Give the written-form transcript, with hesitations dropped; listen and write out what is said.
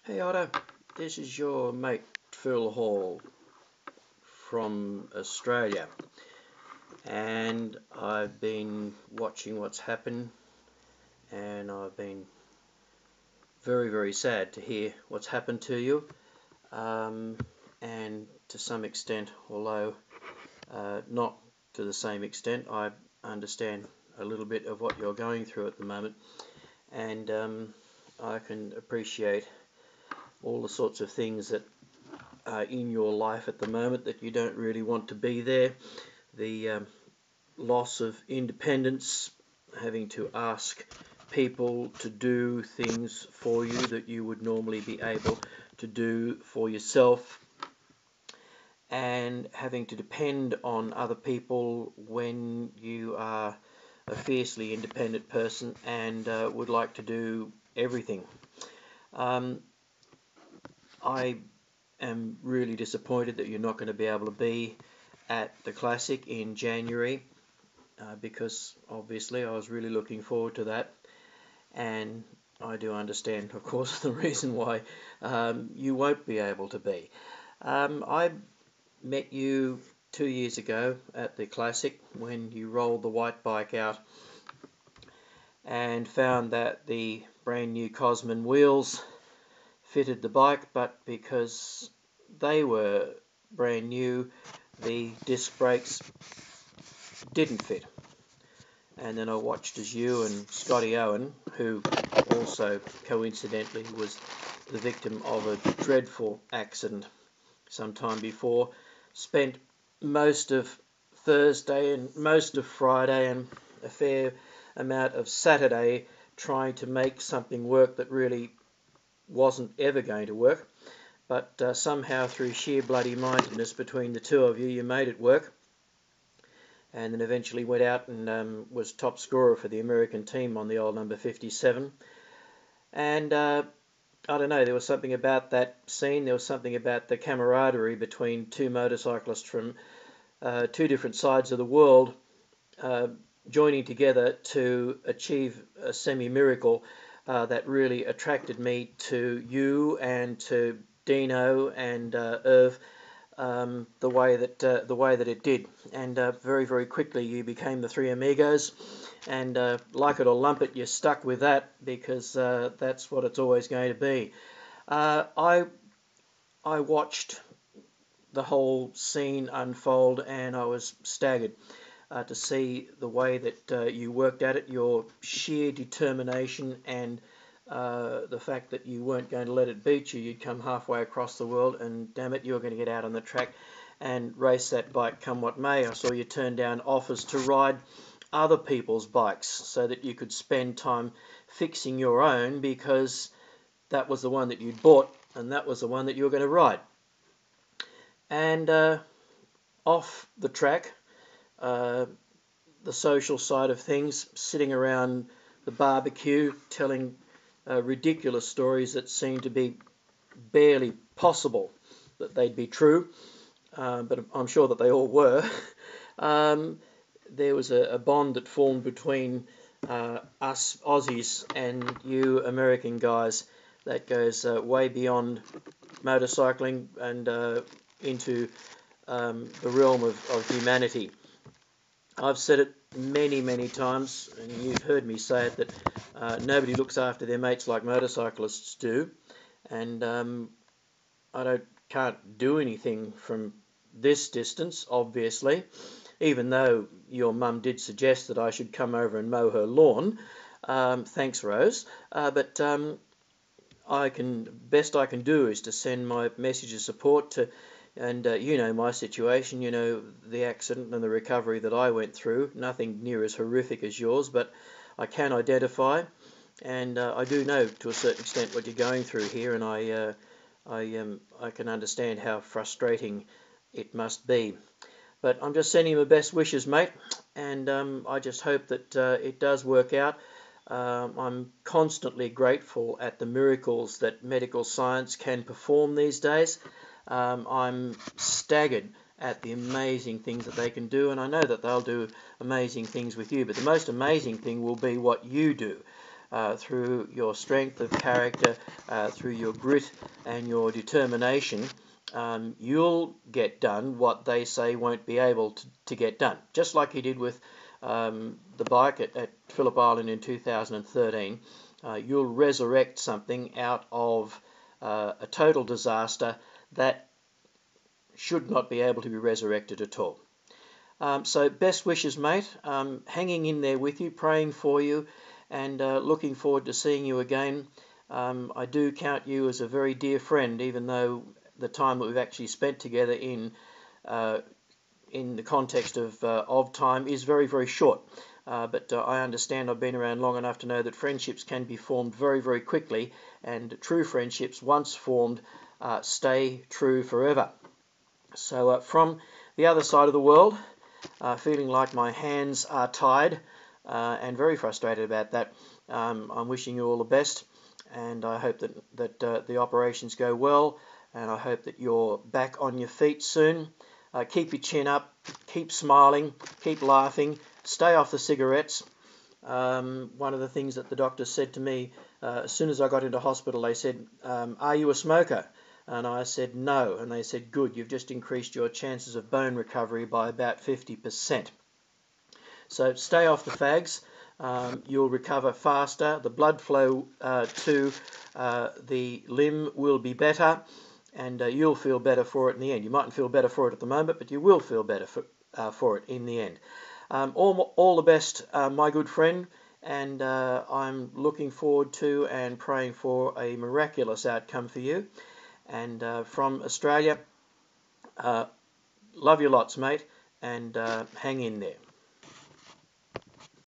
Hey Otto, this is your mate Phil Hall from Australia, and I've been watching what's happened, and I've been very, very sad to hear what's happened to you, and to some extent, although not to the same extent, I understand a little bit of what you're going through at the moment, and I can appreciate all the sorts of things that in your life at the moment that you don't really want to be there. The loss of independence, having to ask people to do things for you that you would normally be able to do for yourself, and having to depend on other people when you are a fiercely independent person and would like to do everything. I am really disappointed that you're not going to be able to be at the Classic in January, because obviously I was really looking forward to that, and I do understand, of course, the reason why you won't be able to be. I met you 2 years ago at the Classic when you rolled the white bike out and found that the brand new Cosman wheels fitted the bike, but because they were brand new, the disc brakes didn't fit. And then I watched as you and Scotty Owen, who also coincidentally was the victim of a dreadful accident some time before, spent most of Thursday and most of Friday and a fair amount of Saturday trying to make something work that really wasn't ever going to work, but somehow through sheer bloody mindedness between the two of you, you made it work, and then eventually went out and was top scorer for the American team on the old number 57. And I don't know, there was something about that scene, there was something about the camaraderie between two motorcyclists from two different sides of the world joining together to achieve a semi-miracle that really attracted me to you and to Dino and Irv, the way that it did. And very, very quickly you became the Three Amigos, and like it or lump it, you stuck with that because that's what it's always going to be. I watched the whole scene unfold, and I was staggered to see the way that you worked at it, your sheer determination, and the fact that you weren't going to let it beat you. You'd come halfway across the world, and damn it, you were going to get out on the track and race that bike come what may. I saw you turn down offers to ride other people's bikes so that you could spend time fixing your own, because that was the one that you'd bought and that was the one that you were going to ride. And off the track, the social side of things, sitting around the barbecue telling ridiculous stories that seemed to be barely possible that they'd be true, but I'm sure that they all were. There was a bond that formed between us Aussies and you American guys that goes way beyond motorcycling and into the realm of humanity. I've said it many, many times, and you've heard me say it, that nobody looks after their mates like motorcyclists do, and I can't do anything from this distance, obviously, even though your mum did suggest that I should come over and mow her lawn. Thanks, Rose. But best I can do is to send my message of support to, and you know my situation, you know the accident and the recovery that I went through. Nothing near as horrific as yours, but I can identify, and I do know to a certain extent what you're going through here, and I can understand how frustrating it must be. But I'm just sending you my best wishes, mate, and I just hope that it does work out. I'm constantly grateful at the miracles that medical science can perform these days. I'm staggered at the amazing things that they can do, and I know that they'll do amazing things with you, but the most amazing thing will be what you do. through your strength of character, through your grit and your determination, you'll get done what they say won't be able to get done. Just like you did with the bike at Phillip Island in 2013, you'll resurrect something out of a total disaster that should not be able to be resurrected at all. So best wishes, mate. Hanging in there with you, praying for you, and looking forward to seeing you again. I do count you as a very dear friend, even though the time that we've actually spent together in the context of time is very, very short. But I understand, I've been around long enough to know that friendships can be formed very, very quickly, and true friendships, once formed, stay true forever. So from the other side of the world, feeling like my hands are tied and very frustrated about that, I'm wishing you all the best, and I hope that the operations go well, and I hope that you're back on your feet soon. Keep your chin up, keep smiling, keep laughing, stay off the cigarettes. One of the things that the doctor said to me as soon as I got into hospital, they said, "Are you a smoker?" And I said no, and they said, "Good, you've just increased your chances of bone recovery by about 50%. So stay off the fags. You'll recover faster. The blood flow to the limb will be better, and you'll feel better for it in the end. You mightn't feel better for it at the moment, but you will feel better for it in the end. All the best, my good friend, and I'm looking forward to and praying for a miraculous outcome for you. And from Australia, love you lots, mate, and hang in there.